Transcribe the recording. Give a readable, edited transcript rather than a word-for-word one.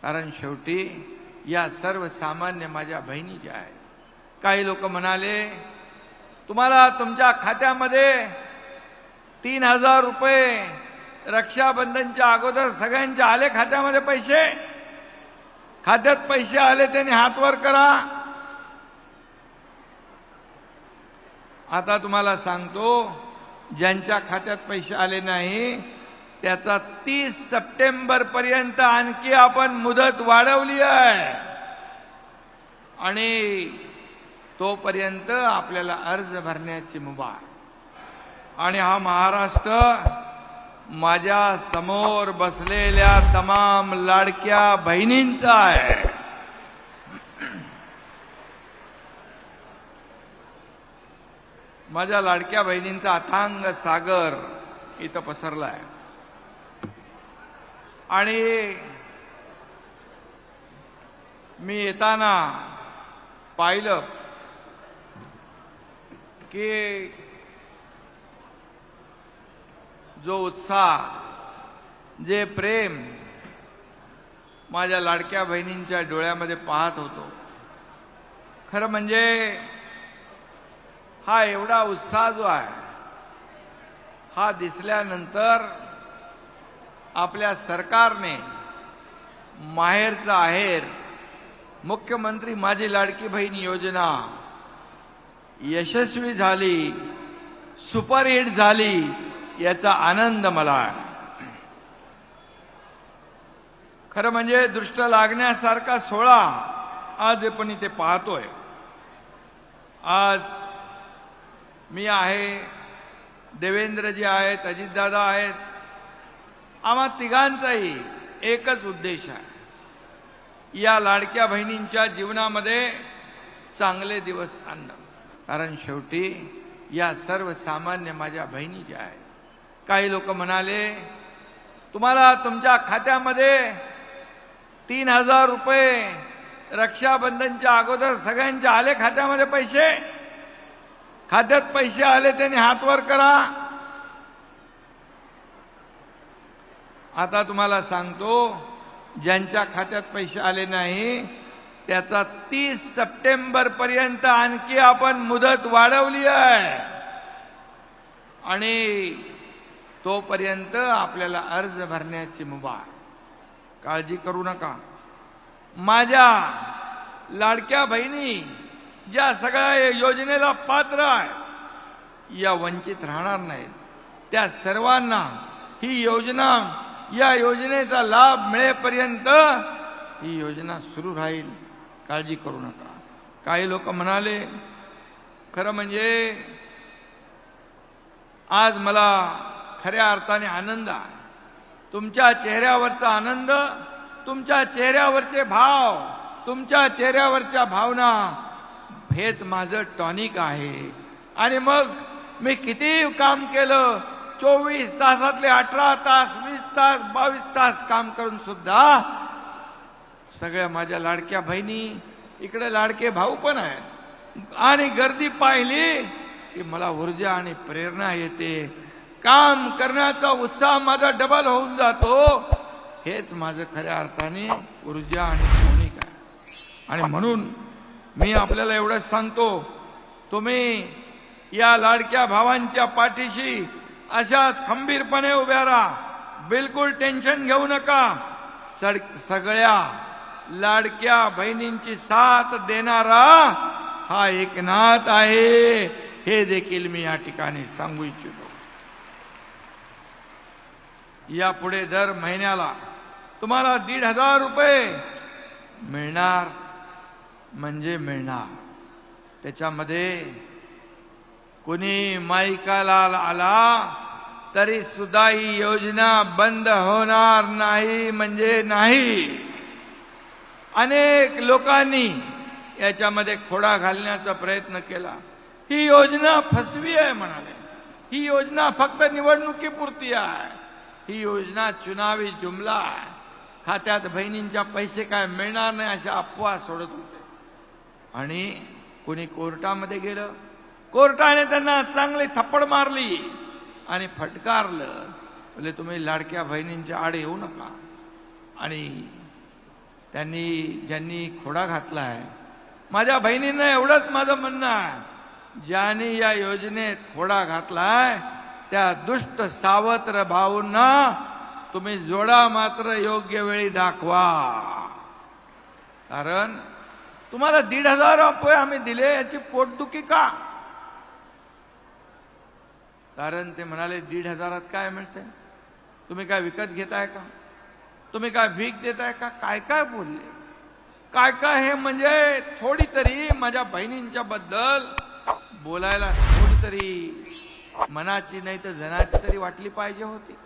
कारण शेवटी या सर्वसामान्य माझ्या बहिणीच्या आहेत. काही लोक म्हणाले तुम्हाला तुमच्या खात्यामध्ये 3000 रुपये रक्षाबंधनच्या अगोदर सगळ्यांच्या आले खात्यामध्ये पैसे. खात्यात पैसे आले त्यांनी हात वर करा. आता तुम्हाला सांगतो ज्यांच्या खात्यात पैसे आले नाही त्याचा 30 सप्टेंबर पर्यंत आणखी आपण मुदत वाढवली आहे आणि तोपर्यंत आपल्याला अर्ज भरण्याची मुभा आहे. आणि हा महाराष्ट्र माझ्या समोर बसलेल्या तमाम लाडक्या बहिणींचा आहे. माझ्या लाडक्या बहिणींचा अथांग सागर इथं पसरला आहे. आणि मी येताना पाहिलं की जो उत्साह जे प्रेम माझ्या लाडक्या बहिणींच्या डोळ्यामध्ये पाहत होतो, खरं म्हणजे हा एवढा उत्साह जो आहे हा दिसल्यानंतर आपल्या सरकारने माहेरचा आहेर मुख्यमंत्री माझी लाडकी बहीण योजना यशस्वी झाली, सुपरहिट झाली याचा आनंद मला आहे. खरं म्हणजे दृष्ट लागण्यासारखा सोहळा आज आपण इथे पाहतोय. आज मी आहे, देवेंद्रजी आहेत, अजितदादा आहेत. आम्हा तिघांचाही एकच उद्देश आहे, या लाडक्या बहिणींच्या जीवनामध्ये चांगले दिवस आणणं. कारण शेवटी या सर्वसामान्य माझ्या बहिणीच्या आहेत. काही लोक म्हणाले तुम्हाला तुमच्या खात्यामध्ये 3000 रुपये रक्षाबंधनच्या अगोदर सगळ्यांच्या आले खात्यामध्ये पैसे. खात्यात पैसे आले त्यांनी हात वर करा. आता तुम्हाला सांगतो ज्यांच्या खात्यात पैसे आले नाही त्याचा 30 सप्टेंबर पर्यंत आणखी आपण मुदत वाढवली आहे आणि तोपर्यंत आपल्याला अर्ज भरण्याची मुभा आहे. काळजी करू नका. माझ्या लाडक्या बहिणी ज्या सगळ्या योजनेला पात्र आहेत, या वंचित राहणार नाहीत. त्या सर्वांना ही योजना, या योजनेचा लाभ मिळेपर्यंत ही योजना सुरू राहील. काळजी करू नका. काही लोक म्हणाले खरं म्हणजे आज मला खऱ्या अर्थाने आनंद आहे. तुमच्या चेहऱ्यावरचा आनंद, तुमच्या चेहऱ्यावरचे भाव, तुमच्या चेहऱ्यावरच्या भावना हेच माझं टॉनिक आहे. आणि मग मी किती काम केलं, 24 तासातले 18 तास, 20 तास, 22 तास काम करून सुद्धा सगळ्या माझ्या लाडक्या बहिणी, इकडे लाडके भाऊ पण आहेत, आणि गर्दी पाहिली की मला ऊर्जा आणि प्रेरणा येते. काम करण्याचा उत्साह माझा डबल होऊन जातो. हेच माझं खऱ्या अर्थाने ऊर्जा आणि टॉनिक आहे. आणि म्हणून मी आपल्याला एवढंच सांगतो, तुम्ही या लाडक्या भावांच्या पाठीशी अशाच खंबीरपणे उभ्या राहा. बिलकुल टेन्शन घेऊ नका. सगळ्या लाडक्या बहिणींची साथ देणारा हा एकनाथ आहे, हे देखील मी या ठिकाणी सांगू इच्छितो. यापुढे दर महिन्याला तुम्हाला 1500 रुपये मिळणार म्हणजे मिळणार. त्याच्यामध्ये कोणी माईकाला आला तरी सुद्धा ही योजना बंद होणार नाही म्हणजे नाही. अनेक लोकांनी याच्यामध्ये खोडा घालण्याचा प्रयत्न केला. ही योजना फसवी आहे म्हणाले. ही योजना फक्त निवडणुकीपुरती आहे. ही योजना चुनावी जुमला आहे. खात्यात बहिणींच्या पैसे काय मिळणार नाही अशा अफवा सोडत होते. आणि कोणी कोर्टामध्ये गेलं, कोर्टाने त्यांना चांगली थप्पड मारली आणि फटकारलं. बोले तुम्ही लाडक्या बहिणींच्या आड येऊ नका. आणि ज्यांनी खोडा घातलाय, माझ्या बहिणींना एवढंच माझं म्हणणं आहे, ज्यांनी या योजनेत खोडा घातलाय त्या दुष्ट सावत्र भाऊंना तुम्ही जोडा मात्र योग्य वेळी दाखवा. कारण तुम्हाला 1,500 रुपये आम्ही दिले याची पोटदुखी का? कारण ते म्हणाले 1,500 काय मिळते, तुम्ही काय विकत घेताय का, तुम्ही काय भीक देताय का, काय काय बोलले, काय काय. हे म्हणजे थोडी तरी माझ्या बहिणींच्या बद्दल बोलायला थोडी तरी मनाची नाही तर जनाची तरी वाटली पाहिजे होती.